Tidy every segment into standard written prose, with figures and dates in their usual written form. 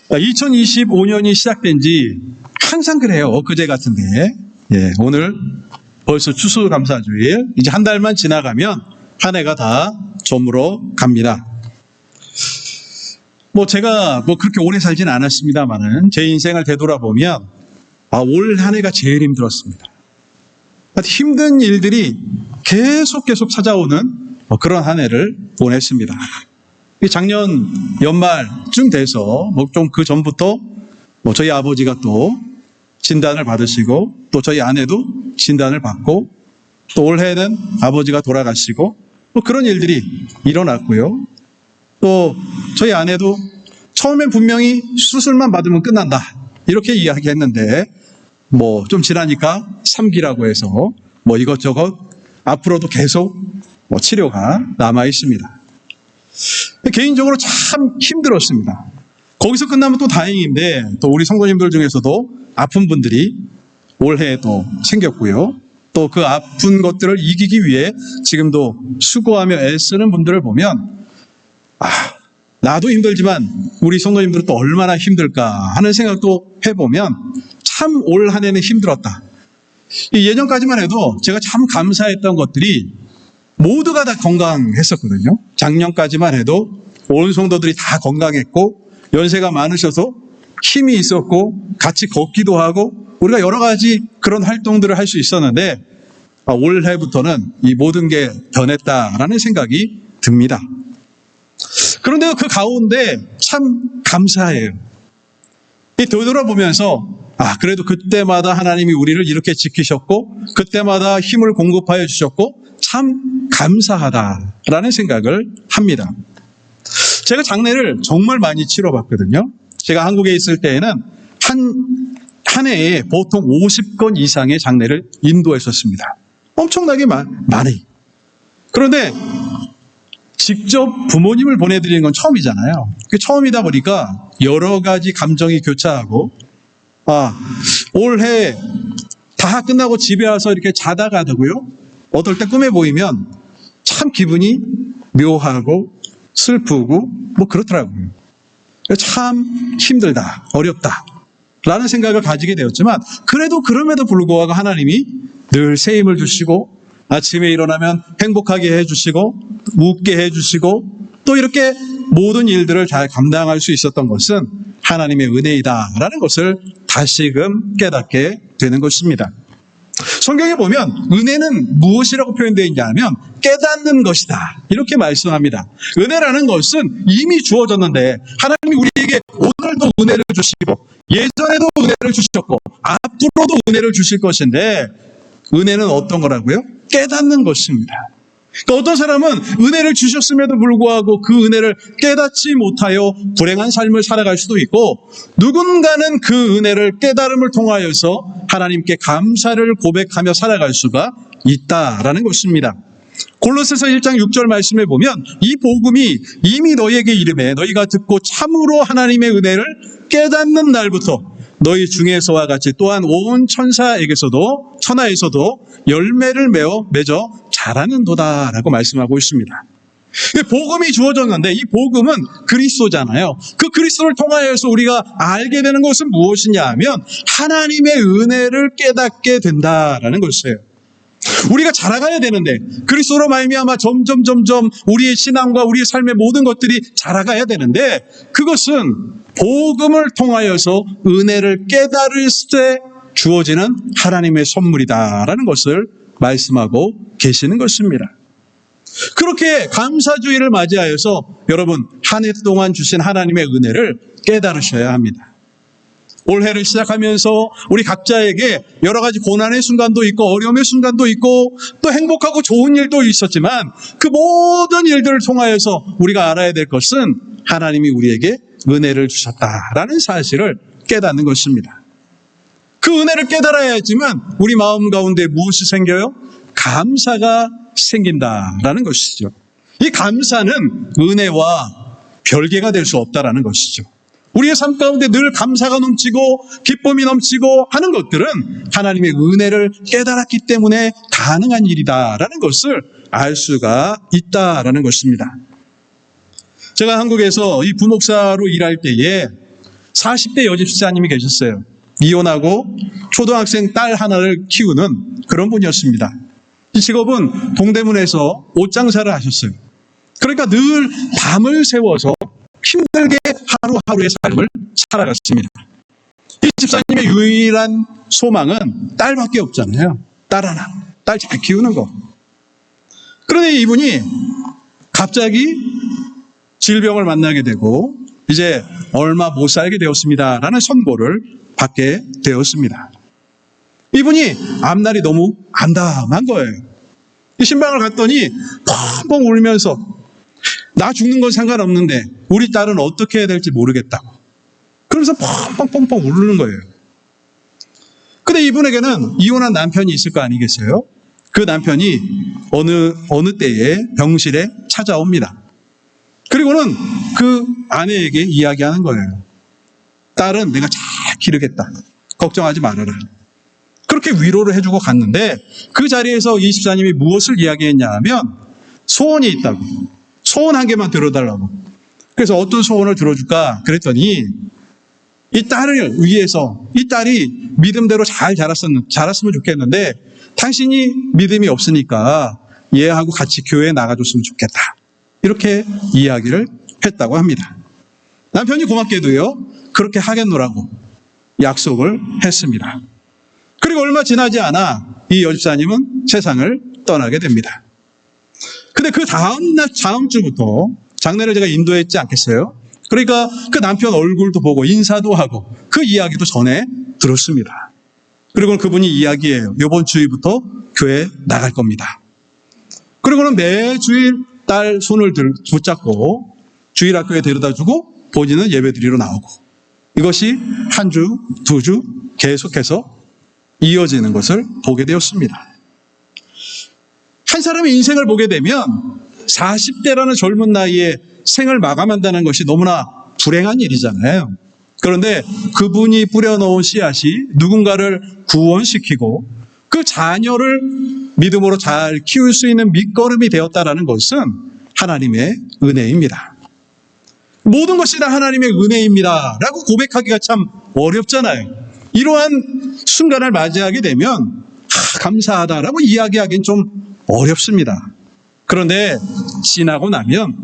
2025년이 시작된 지 항상 그래요. 엊그제 같은데. 예, 오늘 벌써 추수감사주일. 이제 한 달만 지나가면 한 해가 다 저물어 갑니다. 제가 그렇게 오래 살진 않았습니다만은 제 인생을 되돌아보면 올 한 해가 제일 힘들었습니다. 힘든 일들이 계속 찾아오는 그런 한 해를 보냈습니다. 작년 연말쯤 돼서 좀 그 전부터 저희 아버지가 또 진단을 받으시고 또 저희 아내도 진단을 받고 또 올해는 아버지가 돌아가시고 그런 일들이 일어났고요. 또 저희 아내도 처음엔 분명히 수술만 받으면 끝난다 이렇게 이야기했는데 좀 지나니까 3기라고 해서 이것저것 앞으로도 계속 치료가 남아 있습니다. 개인적으로 참 힘들었습니다. 거기서 끝나면 또 다행인데 또 우리 성도님들 중에서도 아픈 분들이 올해 또 생겼고요. 또 그 아픈 것들을 이기기 위해 지금도 수고하며 애쓰는 분들을 보면 나도 힘들지만 우리 성도님들은 또 얼마나 힘들까 하는 생각도 해보면 참 올 한 해는 힘들었다. 예전까지만 해도 제가 참 감사했던 것들이 모두가 다 건강했었거든요. 작년까지만 해도 온 성도들이 다 건강했고 연세가 많으셔서 힘이 있었고 같이 걷기도 하고 우리가 여러 가지 그런 활동들을 할 수 있었는데 올해부터는 이 모든 게 변했다라는 생각이 듭니다. 그런데 그 가운데 참 감사해요. 되돌아보면서 그래도 그때마다 하나님이 우리를 이렇게 지키셨고 그때마다 힘을 공급하여 주셨고 참 감사하다라는 생각을 합니다. 제가 장례를 정말 많이 치러봤거든요. 제가 한국에 있을 때에는 한 해에 보통 50건 이상의 장례를 인도했었습니다. 엄청나게 많이. 그런데 직접 부모님을 보내드리는 건 처음이잖아요. 처음이다 보니까 여러 가지 감정이 교차하고 올해 다 끝나고 집에 와서 이렇게 자다가 되고요. 어떨 때 꿈에 보이면 참 기분이 묘하고 슬프고 그렇더라고요. 참 힘들다, 어렵다 라는 생각을 가지게 되었지만 그럼에도 불구하고 하나님이 늘 새 힘을 주시고 아침에 일어나면 행복하게 해주시고 웃게 해주시고 또 이렇게 모든 일들을 잘 감당할 수 있었던 것은 하나님의 은혜이다라는 것을 다시금 깨닫게 되는 것입니다. 성경에 보면 은혜는 무엇이라고 표현되어 있냐면 깨닫는 것이다 이렇게 말씀합니다. 은혜라는 것은 이미 주어졌는데 하나님이 우리에게 오늘도 은혜를 주시고 예전에도 은혜를 주셨고 앞으로도 은혜를 주실 것인데 은혜는 어떤 거라고요? 깨닫는 것입니다. 어떤 사람은 은혜를 주셨음에도 불구하고 그 은혜를 깨닫지 못하여 불행한 삶을 살아갈 수도 있고 누군가는 그 은혜를 깨달음을 통하여서 하나님께 감사를 고백하며 살아갈 수가 있다라는 것입니다. 골로새서 1장 6절 말씀에 보면 이 복음이 이미 너희에게 이름에 너희가 듣고 참으로 하나님의 은혜를 깨닫는 날부터 너희 중에서와 같이 또한 온 천하에서도 열매를 맺어 자라는도다라고 말씀하고 있습니다. 복음이 주어졌는데 이 복음은 그리스도잖아요. 그 그리스도를 통하여서 우리가 알게 되는 것은 무엇이냐 하면 하나님의 은혜를 깨닫게 된다라는 것이에요. 우리가 자라가야 되는데 그리스도로 말미암아 점점 우리의 신앙과 우리의 삶의 모든 것들이 자라가야 되는데 그것은 복음을 통하여서 은혜를 깨달을 때 주어지는 하나님의 선물이다라는 것을 말씀하고 계시는 것입니다. 그렇게 감사주의를 맞이하여서 여러분 한 해 동안 주신 하나님의 은혜를 깨달으셔야 합니다. 올해를 시작하면서 우리 각자에게 여러 가지 고난의 순간도 있고 어려움의 순간도 있고 또 행복하고 좋은 일도 있었지만 그 모든 일들을 통하여서 우리가 알아야 될 것은 하나님이 우리에게 은혜를 주셨다라는 사실을 깨닫는 것입니다. 그 은혜를 깨달아야지만 우리 마음 가운데 무엇이 생겨요? 감사가 생긴다라는 것이죠. 이 감사는 은혜와 별개가 될 수 없다라는 것이죠. 우리의 삶 가운데 늘 감사가 넘치고 기쁨이 넘치고 하는 것들은 하나님의 은혜를 깨달았기 때문에 가능한 일이다라는 것을 알 수가 있다라는 것입니다. 제가 한국에서 이 부목사로 일할 때에 40대 여집사님이 계셨어요. 이혼하고 초등학생 딸 하나를 키우는 그런 분이었습니다. 이 직업은 동대문에서 옷장사를 하셨어요. 그러니까 늘 밤을 새워서 힘들게 하루하루의 삶을 살아갔습니다. 이 집사님의 유일한 소망은 딸밖에 없잖아요. 딸 하나, 딸 잘 키우는 거. 그런데 이분이 갑자기 질병을 만나게 되고 이제 얼마 못 살게 되었습니다라는 선고를 받게 되었습니다. 이분이 앞날이 너무 암담한 거예요. 이 신방을 갔더니 펑펑 울면서 나 죽는 건 상관없는데 우리 딸은 어떻게 해야 될지 모르겠다고. 그러면서 펑펑펑펑 울는 거예요. 근데 이분에게는 이혼한 남편이 있을 거 아니겠어요? 그 남편이 어느 때에 병실에 찾아옵니다. 그리고는 그 아내에게 이야기하는 거예요. 딸은 내가 잘 기르겠다. 걱정하지 말아라. 그렇게 위로를 해주고 갔는데 그 자리에서 이 집사님이 무엇을 이야기했냐 하면 소원이 있다고. 소원 한 개만 들어달라고. 그래서 어떤 소원을 들어줄까? 그랬더니 이 딸을 위해서 이 딸이 믿음대로 잘 자랐으면 좋겠는데 당신이 믿음이 없으니까 얘하고 같이 교회에 나가줬으면 좋겠다. 이렇게 이야기를 했다고 합니다. 남편이 고맙게도요. 그렇게 하겠노라고 약속을 했습니다. 그리고 얼마 지나지 않아 이 여집사님은 세상을 떠나게 됩니다. 근데 그 다음 주부터 장례를 제가 인도했지 않겠어요? 그러니까 그 남편 얼굴도 보고 인사도 하고 그 이야기도 전해 들었습니다. 그리고 그분이 이야기해요. 이번 주일부터 교회 나갈 겁니다. 그리고는 매주일 딸 손을 붙잡고 주일학교에 데려다주고 본인은 예배드리러 나오고 이것이 한 주, 두 주 계속해서 이어지는 것을 보게 되었습니다. 한 사람의 인생을 보게 되면 40대라는 젊은 나이에 생을 마감한다는 것이 너무나 불행한 일이잖아요. 그런데 그분이 뿌려놓은 씨앗이 누군가를 구원시키고 그 자녀를 믿음으로 잘 키울 수 있는 밑거름이 되었다는 것은 하나님의 은혜입니다. 모든 것이 다 하나님의 은혜입니다 라고 고백하기가 참 어렵잖아요. 이러한 순간을 맞이하게 되면 감사하다라고 이야기하기는 좀 어렵습니다. 그런데 지나고 나면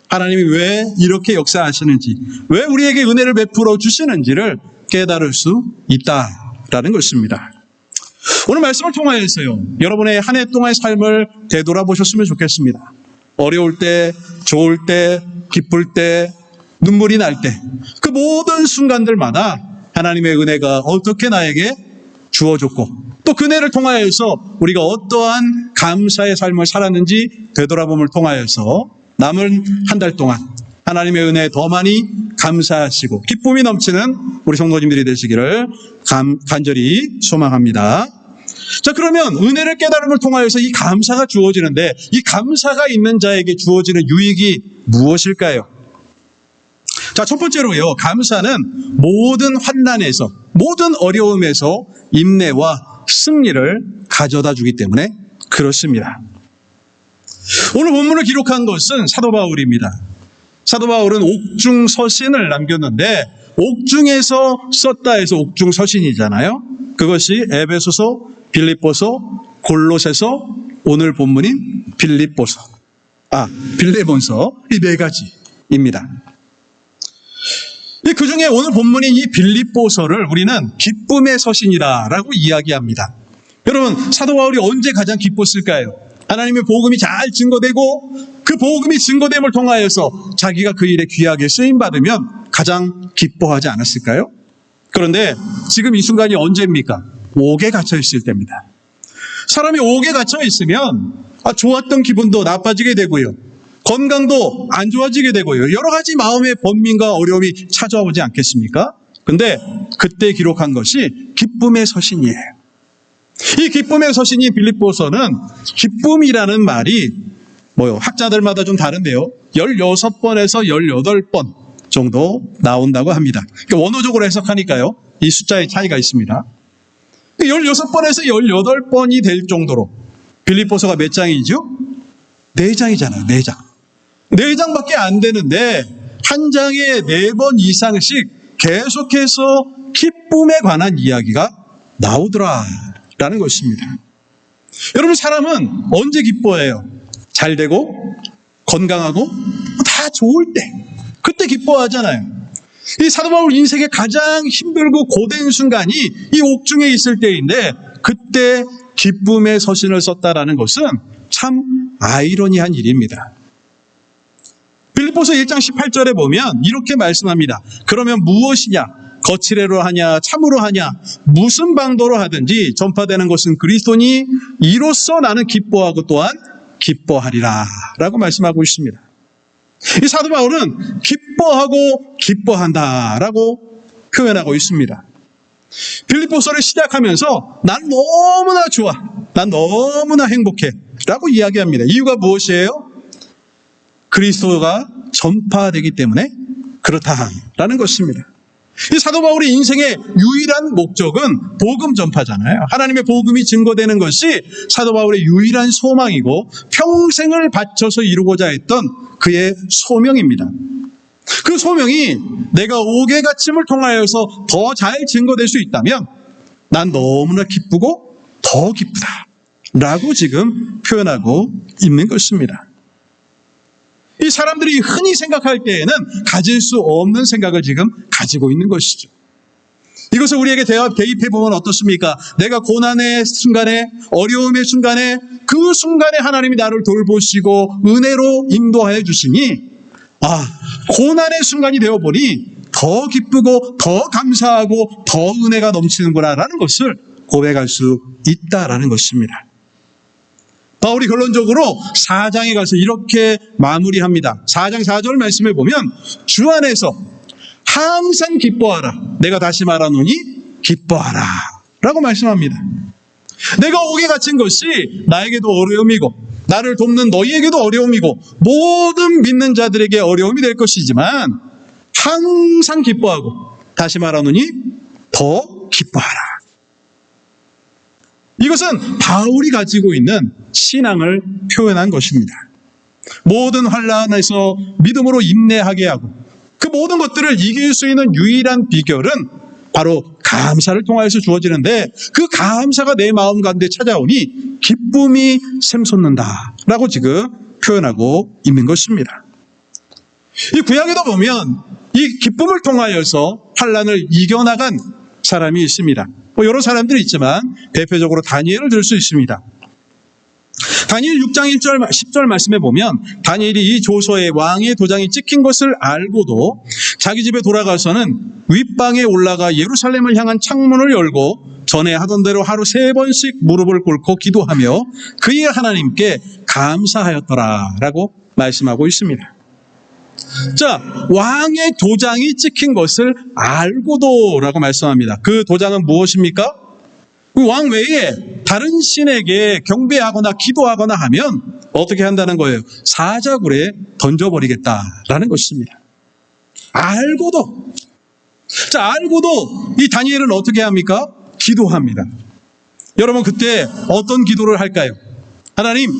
하나님이 왜 이렇게 역사하시는지, 왜 우리에게 은혜를 베풀어 주시는지를 깨달을 수 있다라는 것입니다. 오늘 말씀을 통하여서요, 여러분의 한 해 동안의 삶을 되돌아보셨으면 좋겠습니다. 어려울 때, 좋을 때, 기쁠 때, 눈물이 날 때, 그 모든 순간들마다 하나님의 은혜가 어떻게 나에게 주어졌고 또 그 은혜를 통하여서 우리가 어떠한 감사의 삶을 살았는지 되돌아봄을 통하여서 남은 한 달 동안 하나님의 은혜에 더 많이 감사하시고 기쁨이 넘치는 우리 성도님들이 되시기를 간절히 소망합니다. 자, 그러면 은혜를 깨달음을 통하여서 이 감사가 주어지는데 이 감사가 있는 자에게 주어지는 유익이 무엇일까요? 자, 첫 번째로요, 감사는 모든 환난에서, 모든 어려움에서 인내와 승리를 가져다 주기 때문에 그렇습니다. 오늘 본문을 기록한 것은 사도 바울입니다. 사도 바울은 옥중서신을 남겼는데 옥중에서 썼다 해서 옥중서신이잖아요. 그것이 에베소서, 빌립보서, 골로새서, 오늘 본문인 빌립보서, 빌레몬서, 이 네 가지입니다. 그 중에 오늘 본문인 이 빌립보서를 우리는 기쁨의 서신이다라고 이야기합니다. 여러분, 사도 바울이 언제 가장 기뻤을까요? 하나님의 복음이 잘 증거되고 그 복음이 증거됨을 통하여서 자기가 그 일에 귀하게 쓰임받으면 가장 기뻐하지 않았을까요? 그런데 지금 이 순간이 언제입니까? 옥에 갇혀 있을 때입니다. 사람이 옥에 갇혀 있으면 좋았던 기분도 나빠지게 되고요. 건강도 안 좋아지게 되고요. 여러 가지 마음의 번민과 어려움이 찾아오지 않겠습니까? 근데 그때 기록한 것이 기쁨의 서신이에요. 이 기쁨의 서신이 빌립보서는 기쁨이라는 말이 학자들마다 좀 다른데요. 16번에서 18번 정도 나온다고 합니다. 원어적으로 해석하니까요. 이 숫자의 차이가 있습니다. 16번에서 18번이 될 정도로 빌립보서가 몇 장이죠? 4장이잖아요. 4장. 4장밖에 안 되는데 한 장에 4번 이상씩 계속해서 기쁨에 관한 이야기가 나오더라라는 것입니다. 여러분, 사람은 언제 기뻐해요? 잘 되고 건강하고 다 좋을 때, 그때 기뻐하잖아요. 이 사도 바울 인생의 가장 힘들고 고된 순간이 이 옥중에 있을 때인데 그때 기쁨의 서신을 썼다라는 것은 참 아이러니한 일입니다. 빌립보서 1장 18절에 보면 이렇게 말씀합니다. 그러면 무엇이냐? 거칠애로 하냐? 참으로 하냐? 무슨 방도로 하든지 전파되는 것은 그리스도니 이로써 나는 기뻐하고 또한 기뻐하리라 라고 말씀하고 있습니다. 이 사도 바울은 기뻐하고 기뻐한다라고 표현하고 있습니다. 빌립보서를 시작하면서 난 너무나 좋아, 난 너무나 행복해 라고 이야기합니다. 이유가 무엇이에요? 그리스도가 전파되기 때문에 그렇다라는 것입니다. 이 사도 바울의 인생의 유일한 목적은 복음 전파잖아요. 하나님의 복음이 증거되는 것이 사도 바울의 유일한 소망이고 평생을 바쳐서 이루고자 했던 그의 소명입니다. 그 소명이 내가 옥의 갇힘을 통하여서 더 잘 증거될 수 있다면 난 너무나 기쁘고 더 기쁘다 라고 지금 표현하고 있는 것입니다. 이 사람들이 흔히 생각할 때에는 가질 수 없는 생각을 지금 가지고 있는 것이죠. 이것을 우리에게 대입해 보면 어떻습니까? 내가 고난의 순간에, 어려움의 순간에, 그 순간에 하나님이 나를 돌보시고 은혜로 인도하여 주시니 고난의 순간이 되어보니 더 기쁘고 더 감사하고 더 은혜가 넘치는구나라는 것을 고백할 수 있다라는 것입니다. 바울이 결론적으로 4장에 가서 이렇게 마무리합니다. 4장 4절 말씀을 보면 주 안에서 항상 기뻐하라. 내가 다시 말하노니 기뻐하라 라고 말씀합니다. 내가 옥에 갇힌 것이 나에게도 어려움이고 나를 돕는 너희에게도 어려움이고 모든 믿는 자들에게 어려움이 될 것이지만 항상 기뻐하고 다시 말하노니 더 기뻐하라. 이것은 바울이 가지고 있는 신앙을 표현한 것입니다. 모든 환난에서 믿음으로 인내하게 하고 그 모든 것들을 이길 수 있는 유일한 비결은 바로 감사를 통하여서 주어지는데 그 감사가 내 마음 가운데 찾아오니 기쁨이 샘솟는다라고 지금 표현하고 있는 것입니다. 이 구약에도 보면 이 기쁨을 통하여서 환난을 이겨나간 사람이 있습니다. 여러 사람들이 있지만 대표적으로 다니엘을 들 수 있습니다. 다니엘 6장 1절 10절 말씀에 보면 다니엘이 이 조서에 왕의 도장이 찍힌 것을 알고도 자기 집에 돌아가서는 윗방에 올라가 예루살렘을 향한 창문을 열고 전에 하던 대로 하루 3번씩 무릎을 꿇고 기도하며 그의 하나님께 감사하였더라라고 말씀하고 있습니다. 자, 왕의 도장이 찍힌 것을 알고도라고 말씀합니다. 그 도장은 무엇입니까? 그 왕 외에 다른 신에게 경배하거나 기도하거나 하면 어떻게 한다는 거예요? 사자굴에 던져버리겠다라는 것입니다. 알고도. 자, 알고도 이 다니엘은 어떻게 합니까? 기도합니다. 여러분, 그때 어떤 기도를 할까요? 하나님,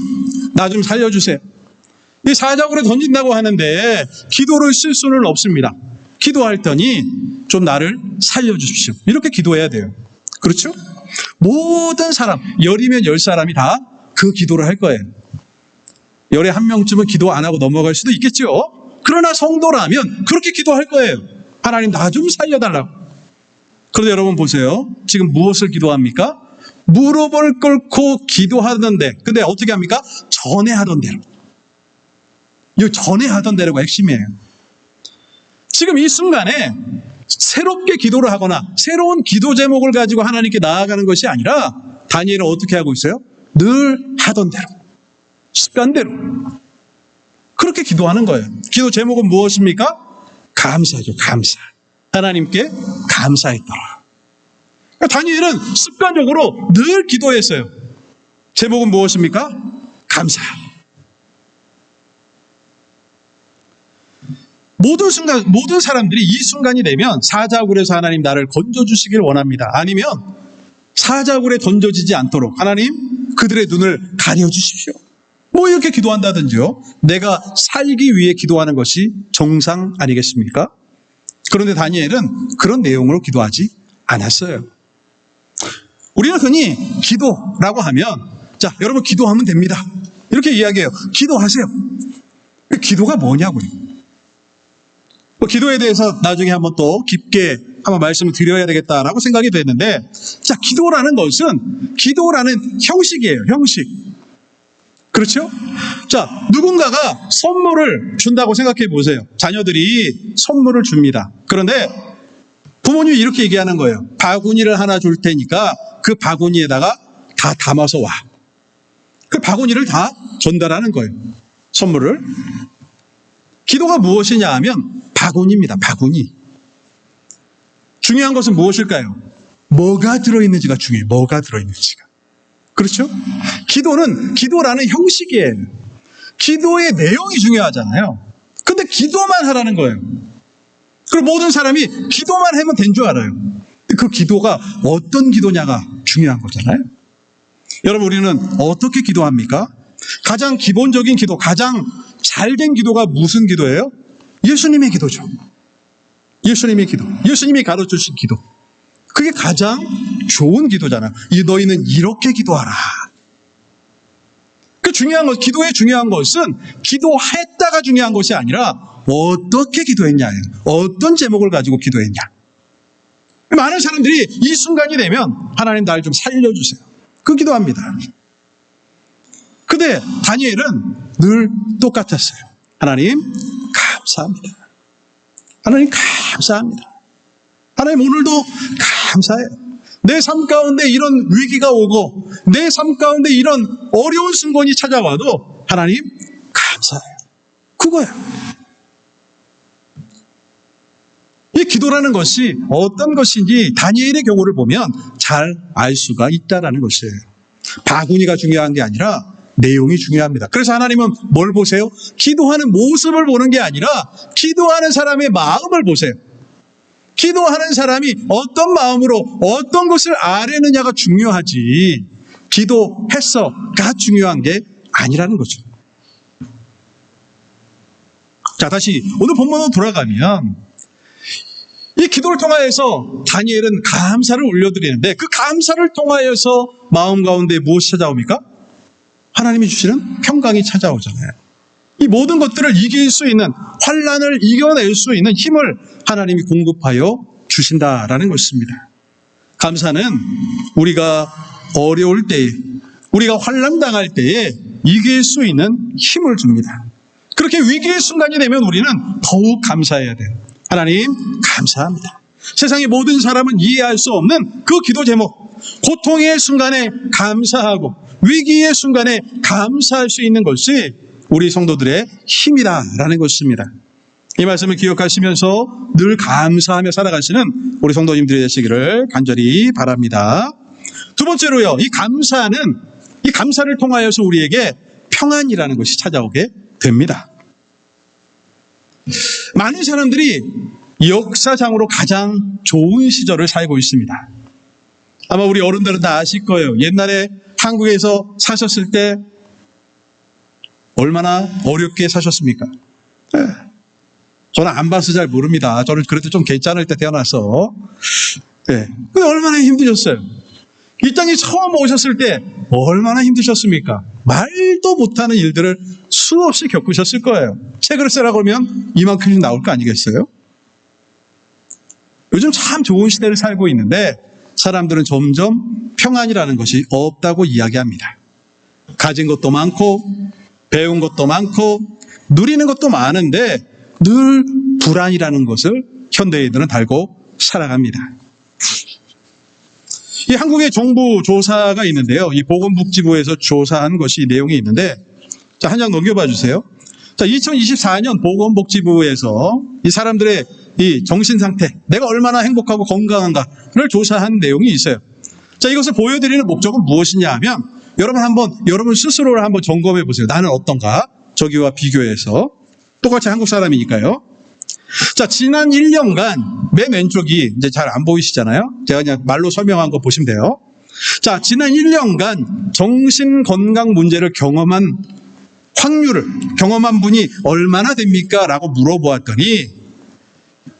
나 좀 살려주세요. 이 사자굴에 던진다고 하는데 기도를 쓸 수는 없습니다. 기도할 때니 좀 나를 살려주십시오. 이렇게 기도해야 돼요. 그렇죠? 모든 사람, 10이면 10사람이 다 그 기도를 할 거예요. 10에 1명쯤은 기도 안 하고 넘어갈 수도 있겠죠. 그러나 성도라면 그렇게 기도할 거예요. 하나님, 나 좀 살려달라고. 그런데 여러분 보세요. 지금 무엇을 기도합니까? 무릎을 꿇고 기도하던데, 근데 어떻게 합니까? 전에 하던 대로. 이 전에 하던 대로가 핵심이에요. 지금 이 순간에 새롭게 기도를 하거나 새로운 기도 제목을 가지고 하나님께 나아가는 것이 아니라 다니엘은 어떻게 하고 있어요? 늘 하던 대로, 습관대로 그렇게 기도하는 거예요. 기도 제목은 무엇입니까? 감사죠. 감사. 하나님께 감사했더라. 그러니까 다니엘은 습관적으로 늘 기도했어요. 제목은 무엇입니까? 감사. 모든 사람들이 이 순간이 되면 사자굴에서 하나님 나를 건져주시길 원합니다. 아니면 사자굴에 던져지지 않도록 하나님 그들의 눈을 가려주십시오. 뭐 이렇게 기도한다든지요. 내가 살기 위해 기도하는 것이 정상 아니겠습니까? 그런데 다니엘은 그런 내용으로 기도하지 않았어요. 우리는 흔히 기도라고 하면 자, 여러분 기도하면 됩니다. 이렇게 이야기해요. 기도하세요. 기도가 뭐냐고요. 기도에 대해서 나중에 한번 또 깊게 한번 말씀을 드려야 되겠다라고 생각이 됐는데, 자, 기도라는 형식이에요. 형식. 그렇죠? 자, 누군가가 선물을 준다고 생각해 보세요. 자녀들이 선물을 줍니다. 그런데 부모님이 이렇게 얘기하는 거예요. 바구니를 하나 줄 테니까 그 바구니에다가 다 담아서 와. 그 바구니를 다 전달하는 거예요. 선물을. 기도가 무엇이냐 하면 바구니입니다. 바구니. 중요한 것은 무엇일까요? 뭐가 들어있는지가 중요해요. 뭐가 들어있는지가. 그렇죠? 기도라는 형식이에요. 기도의 내용이 중요하잖아요. 근데 기도만 하라는 거예요. 그리고 모든 사람이 기도만 하면 된 줄 알아요. 그 기도가 어떤 기도냐가 중요한 거잖아요. 여러분, 우리는 어떻게 기도합니까? 가장 기본적인 기도, 가장 잘된 기도가 무슨 기도예요? 예수님의 기도죠. 예수님의 기도. 예수님이 가르쳐주신 기도. 그게 가장 좋은 기도잖아요. 너희는 이렇게 기도하라. 그 중요한 것, 기도의 중요한 것은 기도했다가 중요한 것이 아니라 어떻게 기도했냐예요. 어떤 제목을 가지고 기도했냐. 많은 사람들이 이 순간이 되면 하나님 날 좀 살려주세요. 그 기도합니다. 근데 다니엘은 늘 똑같았어요. 하나님 감사합니다. 하나님 감사합니다. 하나님 오늘도 감사해요. 내 삶 가운데 이런 위기가 오고 내 삶 가운데 이런 어려운 순간이 찾아와도 하나님 감사해요. 그거야. 이 기도라는 것이 어떤 것인지 다니엘의 경우를 보면 잘 알 수가 있다는 것이에요. 바구니가 중요한 게 아니라 내용이 중요합니다. 그래서 하나님은 뭘 보세요? 기도하는 모습을 보는 게 아니라 기도하는 사람의 마음을 보세요. 기도하는 사람이 어떤 마음으로 어떤 것을 아뢰느냐가 중요하지 기도했어가 중요한 게 아니라는 거죠. 자, 다시 오늘 본문으로 돌아가면 이 기도를 통하여서 다니엘은 감사를 올려드리는데 그 감사를 통하여서 마음 가운데 무엇이 찾아옵니까? 하나님이 주시는 평강이 찾아오잖아요. 이 모든 것들을 이길 수 있는, 환난을 이겨낼 수 있는 힘을 하나님이 공급하여 주신다라는 것입니다. 감사는 우리가 어려울 때에, 우리가 환난 당할 때에 이길 수 있는 힘을 줍니다. 그렇게 위기의 순간이 되면 우리는 더욱 감사해야 돼요. 하나님 감사합니다. 세상의 모든 사람은 이해할 수 없는 그 기도 제목, 고통의 순간에 감사하고 위기의 순간에 감사할 수 있는 것이 우리 성도들의 힘이다라는 것입니다. 이 말씀을 기억하시면서 늘 감사하며 살아가시는 우리 성도님들이 되시기를 간절히 바랍니다. 두 번째로요, 이 감사를 통하여서 우리에게 평안이라는 것이 찾아오게 됩니다. 많은 사람들이 역사상으로 가장 좋은 시절을 살고 있습니다. 아마 우리 어른들은 다 아실 거예요. 옛날에 한국에서 사셨을 때 얼마나 어렵게 사셨습니까? 네. 저는 안 봐서 잘 모릅니다. 저는 그래도 좀 괜찮을 때 태어나서. 네. 근데 얼마나 힘드셨어요? 이 땅에 처음 오셨을 때 얼마나 힘드셨습니까? 말도 못하는 일들을 수없이 겪으셨을 거예요. 책을 쓰라고 하면 이만큼이 나올 거 아니겠어요? 요즘 참 좋은 시대를 살고 있는데 사람들은 점점 평안이라는 것이 없다고 이야기합니다. 가진 것도 많고 배운 것도 많고 누리는 것도 많은데 늘 불안이라는 것을 현대인들은 달고 살아갑니다. 이 한국의 정부 조사가 있는데요. 이 보건복지부에서 조사한 것이 내용이 있는데, 자, 한 장 넘겨봐 주세요. 자, 2024년 보건복지부에서 이 사람들의 이 정신 상태, 내가 얼마나 행복하고 건강한가를 조사한 내용이 있어요. 자, 이것을 보여드리는 목적은 무엇이냐 하면, 여러분 스스로를 한번 점검해 보세요. 나는 어떤가? 저기와 비교해서. 똑같이 한국 사람이니까요. 자, 지난 1년간 맨 왼쪽이 이제 잘 안 보이시잖아요. 제가 그냥 말로 설명한 거 보시면 돼요. 자, 지난 1년간 정신 건강 문제를 경험한 분이 얼마나 됩니까? 라고 물어보았더니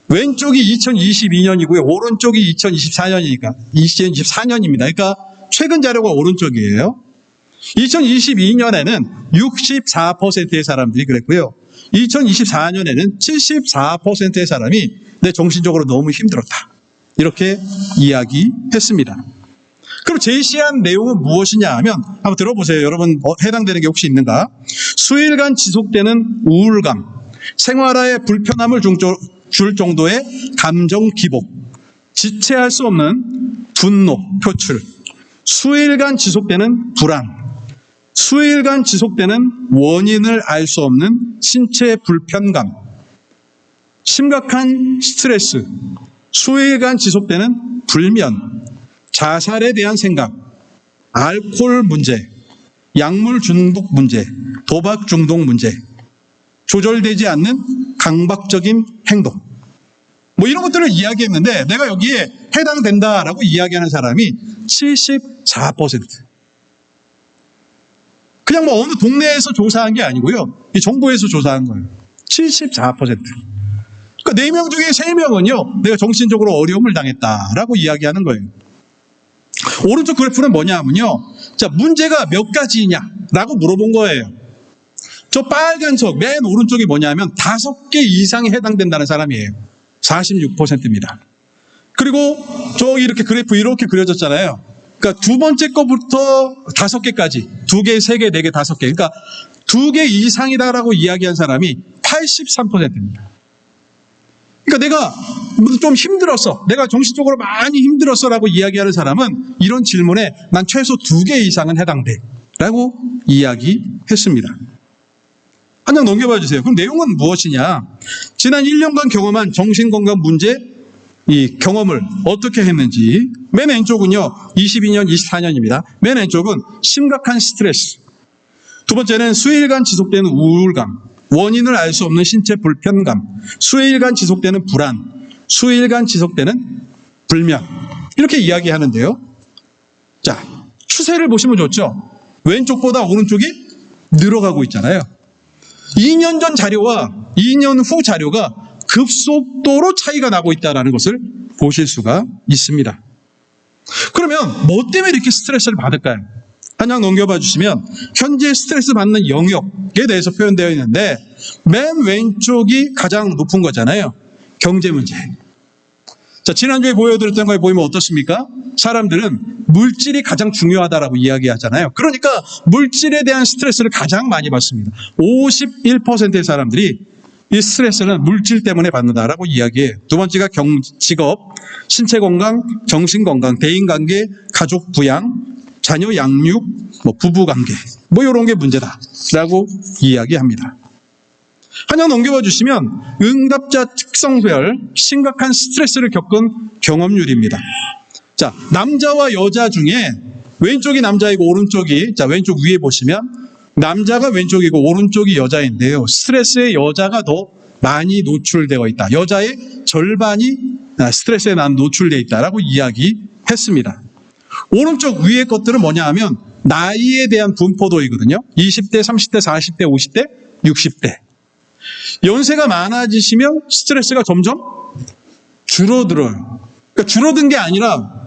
왼쪽이 2022년이고요. 오른쪽이 2024년입니다. 그러니까 최근 자료가 오른쪽이에요. 2022년에는 64%의 사람들이 그랬고요. 2024년에는 74%의 사람이 내 정신적으로 너무 힘들었다. 이렇게 이야기했습니다. 그럼 제시한 내용은 무엇이냐 하면 한번 들어보세요. 여러분 해당되는 게 혹시 있는가? 수일간 지속되는 우울감, 생활화에 불편함을 줄 정도의 감정 기복, 지체할 수 없는 분노 표출, 수일간 지속되는 불안, 수일간 지속되는 원인을 알 수 없는 신체 불편감, 심각한 스트레스, 수일간 지속되는 불면, 자살에 대한 생각, 알코올 문제, 약물 중독 문제, 도박 중독 문제, 조절되지 않는 강박적인 행동, 뭐 이런 것들을 이야기했는데 내가 여기에 해당된다라고 이야기하는 사람이 74%. 그냥 뭐 어느 동네에서 조사한 게 아니고요. 이 정부에서 조사한 거예요. 74%. 그러니까 4명 중에 3명은요. 내가 정신적으로 어려움을 당했다라고 이야기하는 거예요. 오른쪽 그래프는 뭐냐면요. 자, 문제가 몇 가지냐라고 물어본 거예요. 저 빨간 석 맨 오른쪽이 뭐냐면 5개 이상에 해당된다는 사람이에요. 46%입니다. 그리고 저기 이렇게 그래프 이렇게 그려졌잖아요. 그러니까 두 번째 거부터 5개까지 2개, 3개, 4개, 5개. 그러니까 2개 이상이다라고 이야기한 사람이 83%입니다. 그러니까 내가 좀 힘들었어. 내가 정신적으로 많이 힘들었어라고 이야기하는 사람은 이런 질문에 난 최소 2개 이상은 해당돼. 라고 이야기했습니다. 한 장 넘겨봐 주세요. 그럼 내용은 무엇이냐? 지난 1년간 경험한 정신건강 문제 이 경험을 어떻게 했는지. 맨 왼쪽은요. 22년, 24년입니다. 맨 왼쪽은 심각한 스트레스. 두 번째는 수일간 지속되는 우울감. 원인을 알 수 없는 신체 불편감. 수일간 지속되는 불안. 수일간 지속되는 불면. 이렇게 이야기하는데요. 자, 추세를 보시면 좋죠. 왼쪽보다 오른쪽이 늘어가고 있잖아요. 2년 전 자료와 2년 후 자료가 급속도로 차이가 나고 있다는 것을 보실 수가 있습니다. 그러면 뭐 때문에 이렇게 스트레스를 받을까요? 한 장 넘겨봐 주시면 현재 스트레스 받는 영역에 대해서 표현되어 있는데 맨 왼쪽이 가장 높은 거잖아요. 경제 문제. 자, 지난주에 보여드렸던 거에 보이면 어떻습니까? 사람들은 물질이 가장 중요하다라고 이야기하잖아요. 그러니까 물질에 대한 스트레스를 가장 많이 받습니다. 51%의 사람들이 이 스트레스는 물질 때문에 받는다라고 이야기해요. 두 번째가 직업, 신체 건강, 정신 건강, 대인 관계, 가족 부양, 자녀 양육, 부부 관계, 이런 게 문제다라고 이야기합니다. 한 장 넘겨봐 주시면 응답자 특성별 심각한 스트레스를 겪은 경험률입니다. 자, 남자와 여자 중에 왼쪽이 남자이고 오른쪽이, 자, 왼쪽 위에 보시면 남자가 왼쪽이고 오른쪽이 여자인데요. 스트레스에 여자가 더 많이 노출되어 있다. 여자의 절반이 스트레스에 노출되어 있다라고 이야기했습니다. 오른쪽 위에 것들은 뭐냐 하면 나이에 대한 분포도이거든요. 20대, 30대, 40대, 50대, 60대. 연세가 많아지시면 스트레스가 점점 줄어들어요. 그러니까 줄어든 게 아니라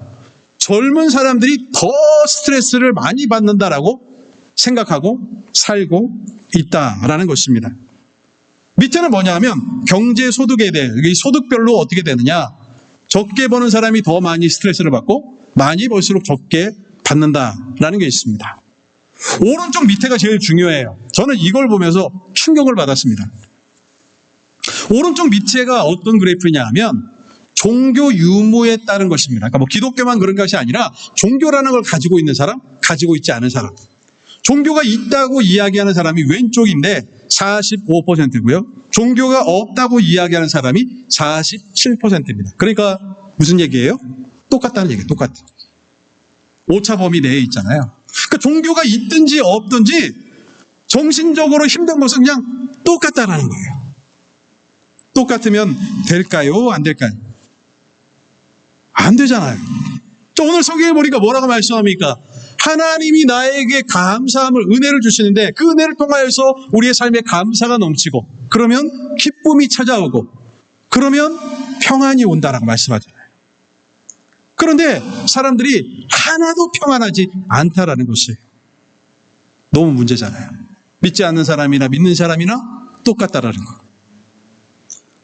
젊은 사람들이 더 스트레스를 많이 받는다라고 생각하고 살고 있다라는 것입니다. 밑에는 뭐냐 하면 경제 소득에 대해, 이 소득별로 어떻게 되느냐. 적게 버는 사람이 더 많이 스트레스를 받고 많이 벌수록 적게 받는다라는 게 있습니다. 오른쪽 밑에가 제일 중요해요. 저는 이걸 보면서 충격을 받았습니다. 오른쪽 밑에가 어떤 그래프냐 하면 종교 유무에 따른 것입니다. 그러니까 기독교만 그런 것이 아니라 종교라는 걸 가지고 있는 사람, 가지고 있지 않은 사람. 종교가 있다고 이야기하는 사람이 왼쪽인데 45%고요. 종교가 없다고 이야기하는 사람이 47%입니다. 그러니까 무슨 얘기예요? 똑같다는 얘기예요. 똑같아. 오차 범위 내에 있잖아요. 그러니까 종교가 있든지 없든지 정신적으로 힘든 것은 그냥 똑같다라는 거예요. 똑같으면 될까요? 안 될까요? 안 되잖아요. 자, 오늘 성경에 보니까 뭐라고 말씀합니까? 하나님이 나에게 감사함을, 은혜를 주시는데 그 은혜를 통하여서 우리의 삶에 감사가 넘치고 그러면 기쁨이 찾아오고 그러면 평안이 온다라고 말씀하잖아요. 그런데 사람들이 하나도 평안하지 않다라는 것이 너무 문제잖아요. 믿지 않는 사람이나 믿는 사람이나 똑같다라는 거.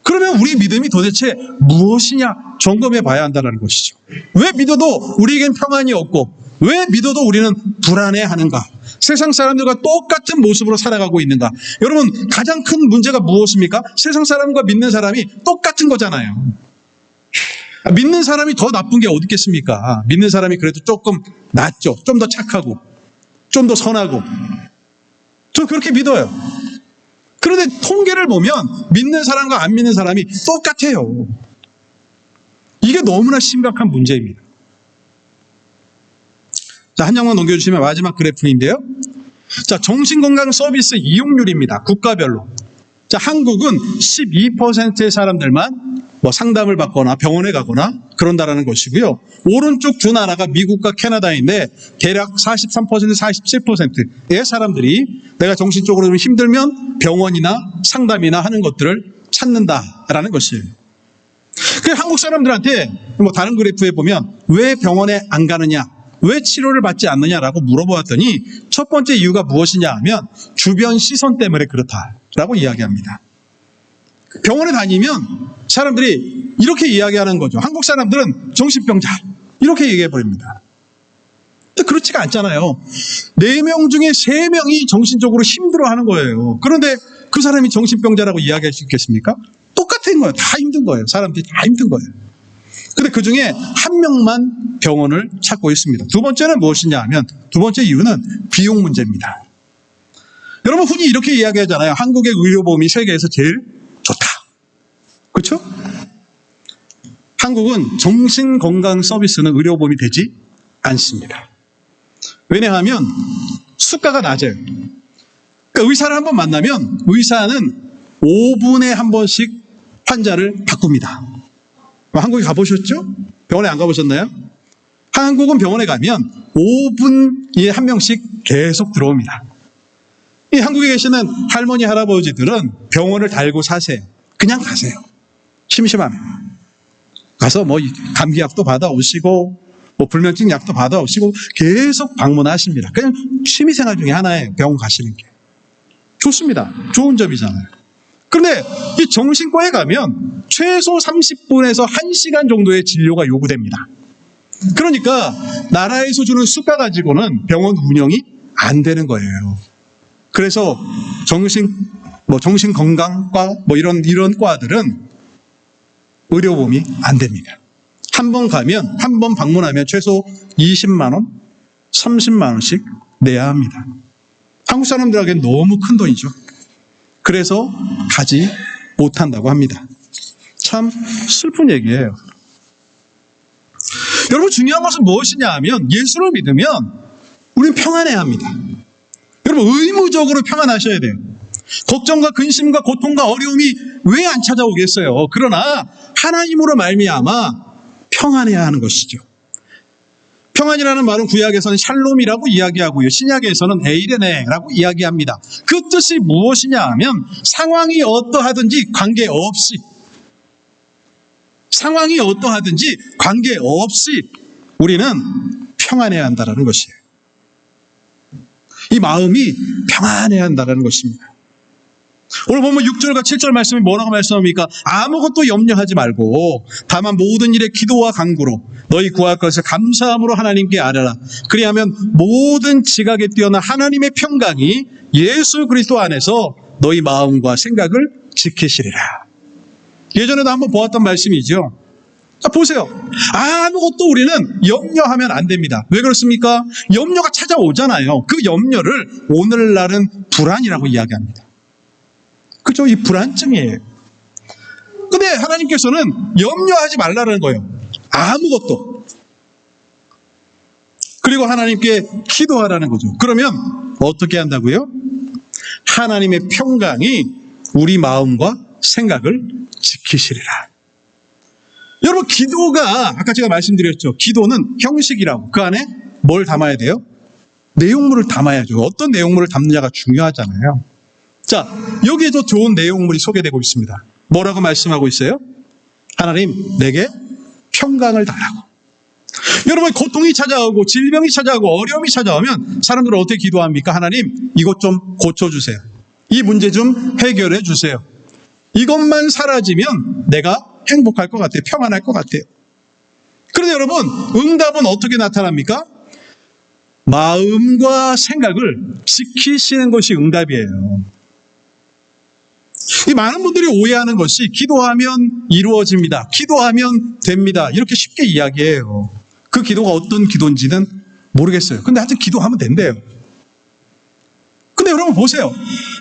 그러면 우리 믿음이 도대체 무엇이냐 점검해 봐야 한다는 것이죠. 왜 믿어도 우리에겐 평안이 없고 왜 믿어도 우리는 불안해하는가? 세상 사람들과 똑같은 모습으로 살아가고 있는가? 여러분, 가장 큰 문제가 무엇입니까? 세상 사람과 믿는 사람이 똑같은 거잖아요. 믿는 사람이 더 나쁜 게 어디 있겠습니까? 믿는 사람이 그래도 조금 낫죠. 좀 더 착하고 좀 더 선하고. 저 그렇게 믿어요. 그런데 통계를 보면 믿는 사람과 안 믿는 사람이 똑같아요. 이게 너무나 심각한 문제입니다. 자, 한 장만 넘겨주시면 마지막 그래프인데요. 자, 정신건강 서비스 이용률입니다. 국가별로. 자, 한국은 12%의 사람들만 상담을 받거나 병원에 가거나 그런다라는 것이고요. 오른쪽 두 나라가 미국과 캐나다인데 대략 43%, 47%의 사람들이 내가 정신적으로 좀 힘들면 병원이나 상담이나 하는 것들을 찾는다라는 것이에요. 그 한국 사람들한테 다른 그래프에 보면 왜 병원에 안 가느냐, 왜 치료를 받지 않느냐라고 물어보았더니 첫 번째 이유가 무엇이냐 하면 주변 시선 때문에 그렇다라고 이야기합니다. 병원에 다니면 사람들이 이렇게 이야기하는 거죠. 한국 사람들은 정신병자 이렇게 얘기해 버립니다. 근데 그렇지가 않잖아요. 4명 중에 3명이 정신적으로 힘들어하는 거예요. 그런데 그 사람이 정신병자라고 이야기할 수 있겠습니까? 똑같은 거예요. 다 힘든 거예요. 사람들이 다 힘든 거예요. 근데 그 중에 한 명만 병원을 찾고 있습니다. 두 번째는 무엇이냐 하면 두 번째 이유는 비용 문제입니다. 여러분 흔히 이렇게 이야기하잖아요. 한국의 의료보험이 세계에서 제일 좋다. 그렇죠? 한국은 정신건강 서비스는 의료보험이 되지 않습니다. 왜냐하면 수가가 낮아요. 그러니까 의사를 한번 만나면 의사는 5분에 한 번씩 환자를 바꿉니다. 한국에 가보셨죠? 병원에 안 가보셨나요? 한국은 병원에 가면 5분에 한 명씩 계속 들어옵니다. 이 한국에 계시는 할머니, 할아버지들은 병원을 달고 사세요. 그냥 가세요. 심심하면. 가서 감기약도 받아오시고, 불면증 약도 받아오시고, 계속 방문하십니다. 그냥 취미생활 중에 하나예요. 병원 가시는 게. 좋습니다. 좋은 점이잖아요. 그런데 이 정신과에 가면 최소 30분에서 1시간 정도의 진료가 요구됩니다. 그러니까 나라에서 주는 수가 가지고는 병원 운영이 안 되는 거예요. 그래서 정신건강과 이런 과들은 의료보험이 안 됩니다. 한 번 방문하면 최소 20만 원, 30만 원씩 내야 합니다. 한국 사람들에게는 너무 큰 돈이죠. 그래서 가지 못한다고 합니다. 참 슬픈 얘기예요. 여러분 중요한 것은 무엇이냐 하면 예수를 믿으면 우리는 평안해야 합니다. 여러분 의무적으로 평안하셔야 돼요. 걱정과 근심과 고통과 어려움이 왜 안 찾아오겠어요? 그러나 하나님으로 말미암아 평안해야 하는 것이죠. 평안이라는 말은 구약에서는 샬롬이라고 이야기하고요. 신약에서는 에이레네라고 이야기합니다. 그 뜻이 무엇이냐 하면 상황이 어떠하든지 관계없이 우리는 평안해야 한다는 것이에요. 이 마음이 평안해야 한다는 것입니다. 오늘 보면 6절과 7절 말씀이 뭐라고 말씀합니까? 아무것도 염려하지 말고 다만 모든 일에 기도와 간구로 너희 구할 것을 감사함으로 하나님께 아뢰라. 그리하면 모든 지각에 뛰어난 하나님의 평강이 예수 그리스도 안에서 너희 마음과 생각을 지키시리라. 예전에도 한번 보았던 말씀이죠. 자, 보세요. 아무것도 우리는 염려하면 안 됩니다. 왜 그렇습니까? 염려가 찾아오잖아요. 그 염려를 오늘날은 불안이라고 이야기합니다. 그죠? 이 불안증이에요. 근데 하나님께서는 염려하지 말라는 거예요. 아무것도. 그리고 하나님께 기도하라는 거죠. 그러면 어떻게 한다고요? 하나님의 평강이 우리 마음과 생각을 지키시리라. 여러분 기도가 아까 제가 말씀드렸죠. 기도는 형식이라고. 그 안에 뭘 담아야 돼요? 내용물을 담아야죠. 어떤 내용물을 담느냐가 중요하잖아요. 자, 여기에도 좋은 내용물이 소개되고 있습니다. 뭐라고 말씀하고 있어요? 하나님, 내게 평강을 달라고. 여러분, 고통이 찾아오고 질병이 찾아오고 어려움이 찾아오면 사람들은 어떻게 기도합니까? 하나님, 이것 좀 고쳐주세요. 이 문제 좀 해결해 주세요. 이것만 사라지면 내가 행복할 것 같아요. 평안할 것 같아요. 그런데 여러분, 응답은 어떻게 나타납니까? 마음과 생각을 지키시는 것이 응답이에요. 이 많은 분들이 오해하는 것이 기도하면 이루어집니다. 기도하면 됩니다. 이렇게 쉽게 이야기해요. 그 기도가 어떤 기도인지는 모르겠어요. 근데 하여튼 기도하면 된대요. 근데 여러분 보세요.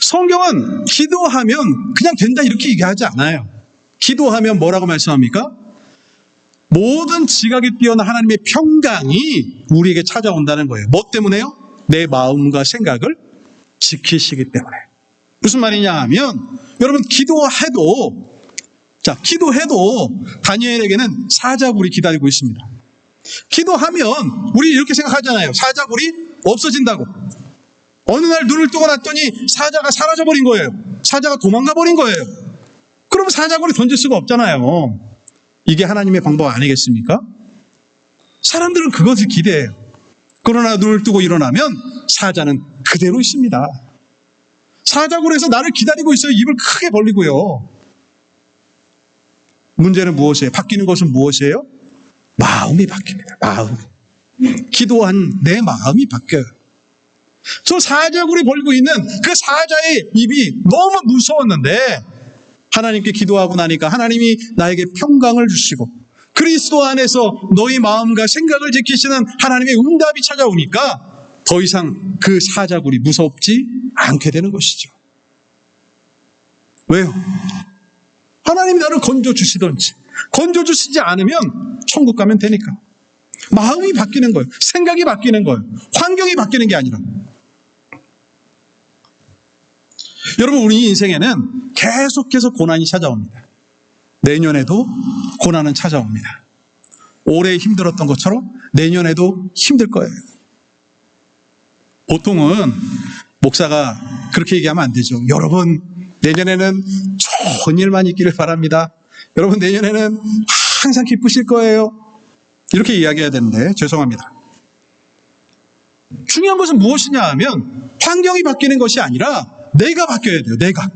성경은 기도하면 그냥 된다 이렇게 얘기하지 않아요. 기도하면 뭐라고 말씀합니까? 모든 지각이 뛰어난 하나님의 평강이 우리에게 찾아온다는 거예요. 뭐 때문에요? 내 마음과 생각을 지키시기 때문에. 무슨 말이냐 하면 여러분 기도해도 다니엘에게는 사자굴이 기다리고 있습니다. 기도하면 우리 이렇게 생각하잖아요. 사자굴이 없어진다고. 어느 날 눈을 뜨고 났더니 사자가 사라져버린 거예요. 사자가 도망가 버린 거예요. 그러면 사자굴이 던질 수가 없잖아요. 이게 하나님의 방법 아니겠습니까? 사람들은 그것을 기대해요. 그러나 눈을 뜨고 일어나면 사자는 그대로 있습니다. 사자굴에서 나를 기다리고 있어요. 입을 크게 벌리고요. 문제는 무엇이에요? 바뀌는 것은 무엇이에요? 마음이 바뀝니다. 마음. 기도한 내 마음이 바뀌어요. 저 사자굴이 벌고 있는 그 사자의 입이 너무 무서웠는데 하나님께 기도하고 나니까 하나님이 나에게 평강을 주시고 그리스도 안에서 너희 마음과 생각을 지키시는 하나님의 응답이 찾아오니까 더 이상 그 사자굴이 무섭지 않게 되는 것이죠. 왜요? 하나님이 나를 건져주시든지 건져주시지 않으면 천국 가면 되니까. 마음이 바뀌는 거예요. 생각이 바뀌는 거예요. 환경이 바뀌는 게 아니라. 여러분, 우리 인생에는 계속해서 고난이 찾아옵니다. 내년에도 고난은 찾아옵니다. 올해 힘들었던 것처럼 내년에도 힘들 거예요. 보통은 목사가 그렇게 얘기하면 안 되죠. 여러분, 내년에는 좋은 일만 있기를 바랍니다. 여러분, 내년에는 항상 기쁘실 거예요. 이렇게 이야기해야 되는데 죄송합니다. 중요한 것은 무엇이냐 하면 환경이 바뀌는 것이 아니라 내가 바뀌어야 돼요. 내가.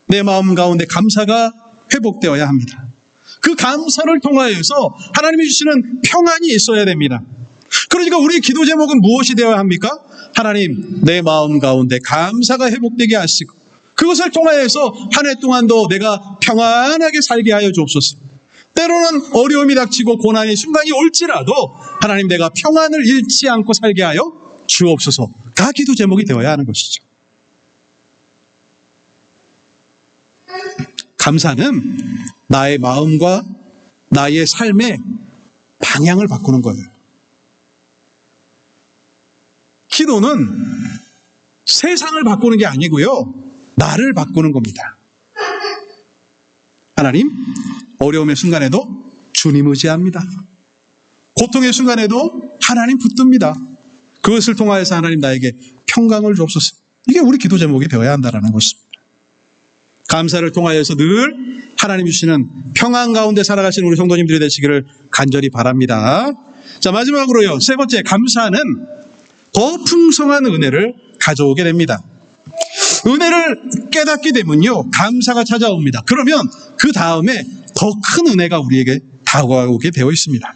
내 마음 가운데 감사가 회복되어야 합니다. 그 감사를 통하여서 하나님이 주시는 평안이 있어야 됩니다. 그러니까 우리 기도 제목은 무엇이 되어야 합니까? 하나님, 내 마음 가운데 감사가 회복되게 하시고 그것을 통하여서 한 해 동안도 내가 평안하게 살게 하여 주옵소서. 때로는 어려움이 닥치고 고난의 순간이 올지라도 하나님, 내가 평안을 잃지 않고 살게 하여 주옵소서가 기도 제목이 되어야 하는 것이죠. 감사는 나의 마음과 나의 삶의 방향을 바꾸는 거예요. 기도는 세상을 바꾸는 게 아니고요, 나를 바꾸는 겁니다. 하나님, 어려움의 순간에도 주님 의지합니다. 고통의 순간에도 하나님 붙듭니다. 그것을 통하여서 하나님, 나에게 평강을 주옵소서. 이게 우리 기도 제목이 되어야 한다는 것입니다. 감사를 통하여서 늘 하나님 주시는 평안 가운데 살아가시는 우리 성도님들이 되시기를 간절히 바랍니다. 자, 마지막으로요, 세 번째, 감사는 더 풍성한 은혜를 가져오게 됩니다. 은혜를 깨닫게 되면요, 감사가 찾아옵니다. 그러면 그 다음에 더 큰 은혜가 우리에게 다가오게 되어 있습니다.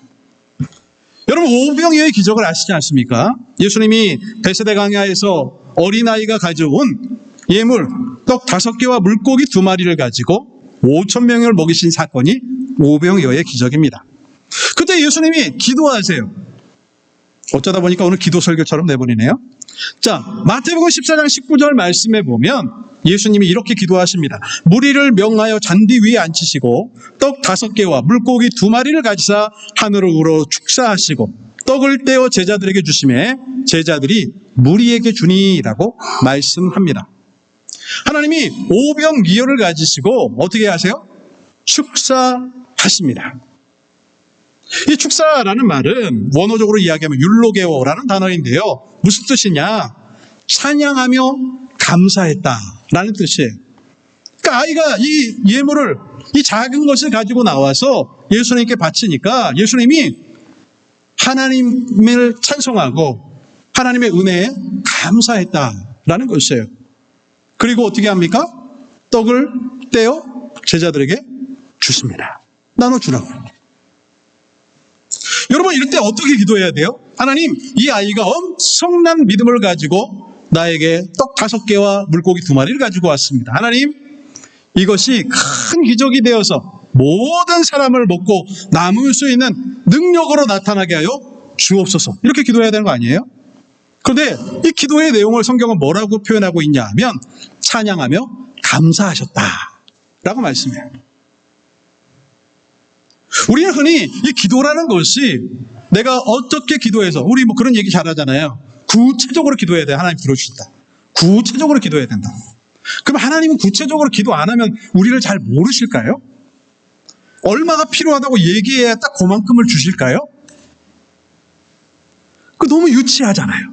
여러분, 오병이어의 기적을 아시지 않습니까? 예수님이 베세다 강야에서 어린아이가 가져온 예물 떡 5개와 물고기 2마리를 가지고 5,000명을 먹이신 사건이 오병이어의 기적입니다. 그때 예수님이 기도하세요. 어쩌다 보니까 오늘 기도 설교처럼 내버리네요. 자, 마태복음 14장 19절 말씀에 보면 예수님이 이렇게 기도하십니다. 무리를 명하여 잔디 위에 앉히시고 떡 5개와 물고기 2마리를 가지사 하늘을 우러 축사하시고 떡을 떼어 제자들에게 주시매 제자들이 무리에게 주니라고 말씀합니다. 하나님이 오병이어를 가지시고 어떻게 하세요? 축사하십니다. 이 축사라는 말은 원어적으로 이야기하면 율로게오라는 단어인데요. 무슨 뜻이냐? 찬양하며 감사했다라는 뜻이에요. 그러니까 그러니까 아이가 이 예물을, 이 작은 것을 가지고 나와서 예수님께 바치니까 예수님이 하나님을 찬송하고 하나님의 은혜에 감사했다라는 것이에요. 그리고 어떻게 합니까? 떡을 떼어 제자들에게 주십니다. 나눠주라고. 여러분, 이럴 때 어떻게 기도해야 돼요? 하나님, 이 아이가 엄청난 믿음을 가지고 나에게 떡 5개와 물고기 2마리를 가지고 왔습니다. 하나님, 이것이 큰 기적이 되어서 모든 사람을 먹고 남을 수 있는 능력으로 나타나게 하여 주옵소서. 이렇게 기도해야 되는 거 아니에요? 그런데 이 기도의 내용을 성경은 뭐라고 표현하고 있냐 하면 찬양하며 감사하셨다라고 말씀해요. 우리는 흔히 이 기도라는 것이 내가 어떻게 기도해서, 우리 뭐 그런 얘기 잘하잖아요. 구체적으로 기도해야 돼. 하나님 들어주신다. 구체적으로 기도해야 된다. 그럼 하나님은 구체적으로 기도 안 하면 우리를 잘 모르실까요? 얼마가 필요하다고 얘기해야 딱 그만큼을 주실까요? 그 너무 유치하잖아요.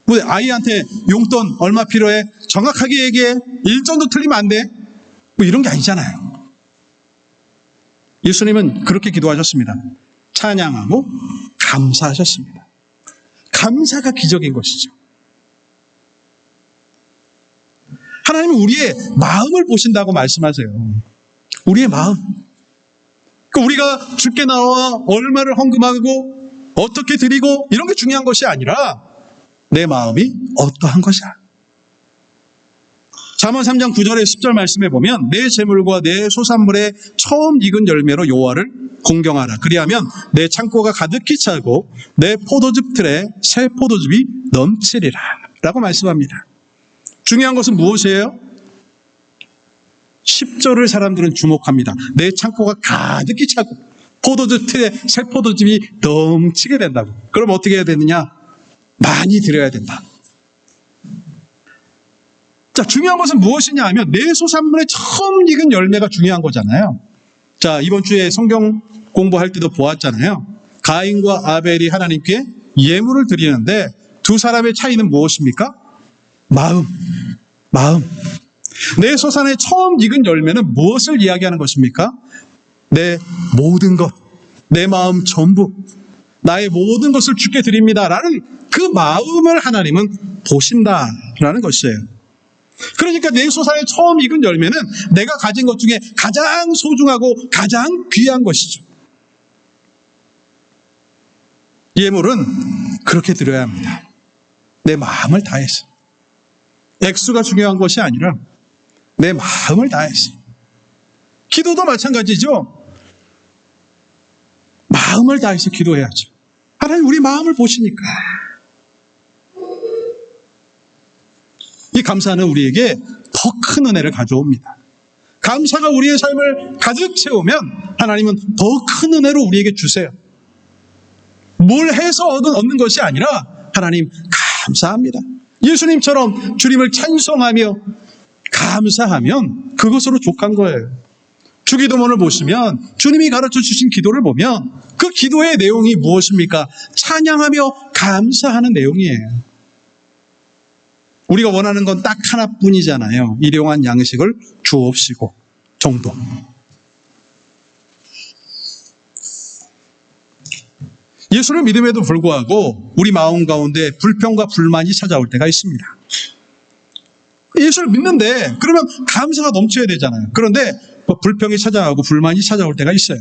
뭐 아이한테 용돈 얼마 필요해? 정확하게 얘기해. 1전도 틀리면 안 돼. 뭐 이런 게 아니잖아요. 예수님은 그렇게 기도하셨습니다. 찬양하고 감사하셨습니다. 감사가 기적인 것이죠. 하나님은 우리의 마음을 보신다고 말씀하세요. 우리의 마음. 그러니까 우리가 주께 나와 얼마를 헌금하고 어떻게 드리고 이런 게 중요한 것이 아니라 내 마음이 어떠한 것이야. 잠언 3장 9절에 10절 말씀에 보면 내 재물과 내 소산물의 처음 익은 열매로 여호와를 공경하라. 그리하면 내 창고가 가득히 차고 내 포도즙 틀에 새 포도즙이 넘치리라 라고 말씀합니다. 중요한 것은 무엇이에요? 10절을 사람들은 주목합니다. 내 창고가 가득히 차고 포도즙 틀에 새 포도즙이 넘치게 된다고. 그럼 어떻게 해야 되느냐? 많이 드려야 된다. 자, 중요한 것은 무엇이냐 하면 내 소산물의 처음 익은 열매가 중요한 거잖아요. 자, 이번 주에 성경 공부할 때도 보았잖아요. 가인과 아벨이 하나님께 예물을 드리는데 두 사람의 차이는 무엇입니까? 마음. 내 소산의 처음 익은 열매는 무엇을 이야기하는 것입니까? 내 모든 것, 내 마음 전부, 나의 모든 것을 주께 드립니다라는 그 마음을 하나님은 보신다라는 것이에요. 그러니까 내 소산의 처음 익은 열매는 내가 가진 것 중에 가장 소중하고 가장 귀한 것이죠. 예물은 그렇게 드려야 합니다. 내 마음을 다해서. 액수가 중요한 것이 아니라 내 마음을 다해서. 기도도 마찬가지죠. 마음을 다해서 기도해야죠. 하나님 우리 마음을 보시니까. 이 감사는 우리에게 더 큰 은혜를 가져옵니다. 감사가 우리의 삶을 가득 채우면 하나님은 더 큰 은혜로 우리에게 주세요. 뭘 해서 얻는 것이 아니라 하나님 감사합니다. 예수님처럼 주님을 찬송하며 감사하면 그것으로 족한 거예요. 주기도문을 보시면 주님이 가르쳐 주신 기도를 보면 그 기도의 내용이 무엇입니까? 찬양하며 감사하는 내용이에요. 우리가 원하는 건 딱 하나뿐이잖아요. 일용할 양식을 주옵시고 정도. 예수를 믿음에도 불구하고 우리 마음 가운데 불평과 불만이 찾아올 때가 있습니다. 예수를 믿는데 그러면 감사가 넘쳐야 되잖아요. 그런데 불평이 찾아오고 불만이 찾아올 때가 있어요.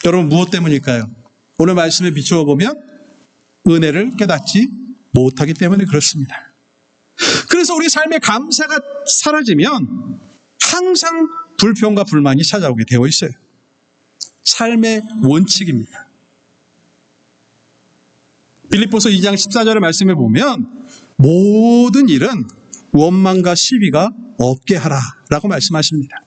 여러분 무엇 때문일까요? 오늘 말씀에 비추어 보면 은혜를 깨닫지 못하기 때문에 그렇습니다. 그래서 우리 삶의 감사가 사라지면 항상 불평과 불만이 찾아오게 되어 있어요. 삶의 원칙입니다. 빌립보서 2장 14절의 말씀에 보면 모든 일은 원망과 시비가 없게 하라라고 말씀하십니다.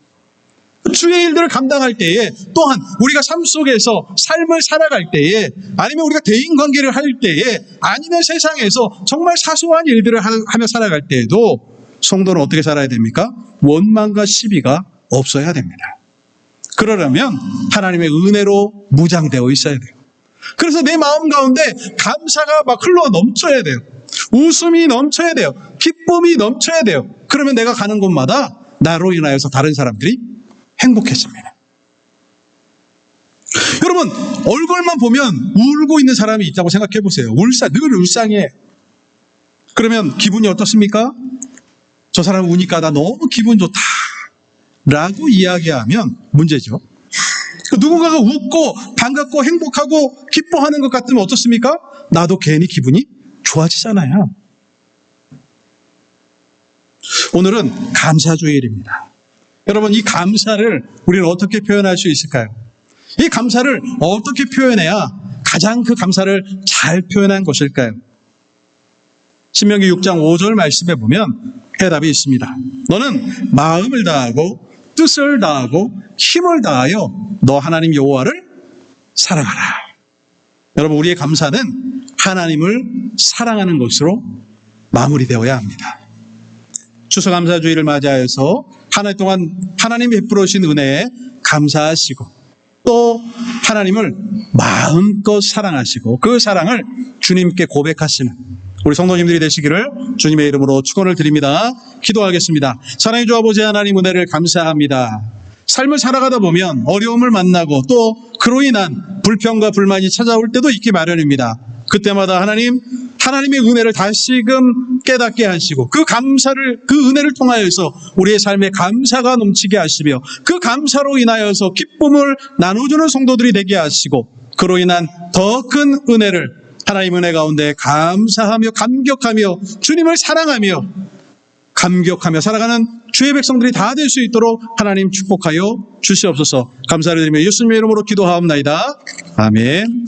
주의 일들을 감당할 때에 또한 우리가 삶 속에서 삶을 살아갈 때에 아니면 우리가 대인관계를 할 때에 아니면 세상에서 정말 사소한 일들을 하며 살아갈 때에도 성도는 어떻게 살아야 됩니까? 원망과 시비가 없어야 됩니다. 그러려면 하나님의 은혜로 무장되어 있어야 돼요. 그래서 내 마음 가운데 감사가 막 흘러 넘쳐야 돼요. 웃음이 넘쳐야 돼요. 기쁨이 넘쳐야 돼요. 그러면 내가 가는 곳마다 나로 인하여서 다른 사람들이 행복해집니다. 여러분, 얼굴만 보면 울고 있는 사람이 있다고 생각해 보세요. 늘 울상해. 그러면 기분이 어떻습니까? 저 사람 우니까 나 너무 기분 좋다 라고 이야기하면 문제죠. 누군가가 웃고 반갑고 행복하고 기뻐하는 것 같으면 어떻습니까? 나도 괜히 기분이 좋아지잖아요. 오늘은 감사주일입니다. 여러분, 이 감사를 우리는 어떻게 표현할 수 있을까요? 이 감사를 어떻게 표현해야 가장 그 감사를 잘 표현한 것일까요? 신명기 6장 5절 말씀에 보면 해답이 있습니다. 너는 마음을 다하고 뜻을 다하고 힘을 다하여 너 하나님 여호와를 사랑하라. 여러분, 우리의 감사는 하나님을 사랑하는 것으로 마무리되어야 합니다. 추수감사주의를 맞이하여서 한 해 동안 하나님이 베풀어 주신 은혜에 감사하시고 또 하나님을 마음껏 사랑하시고 그 사랑을 주님께 고백하시는 우리 성도님들이 되시기를 주님의 이름으로 축원을 드립니다. 기도하겠습니다. 사랑의 주 아버지 하나님, 은혜를 감사합니다. 삶을 살아가다 보면 어려움을 만나고 또 그로 인한 불평과 불만이 찾아올 때도 있기 마련입니다. 그때마다 하나님의 은혜를 다시금 깨닫게 하시고 그 은혜를 통하여서 우리의 삶에 감사가 넘치게 하시며 그 감사로 인하여서 기쁨을 나눠주는 성도들이 되게 하시고 그로 인한 더 큰 은혜를 하나님 은혜 가운데 감사하며 감격하며 주님을 사랑하며 감격하며 살아가는 주의 백성들이 다 될 수 있도록 하나님 축복하여 주시옵소서. 감사를 드리며 예수님의 이름으로 기도하옵나이다. 아멘.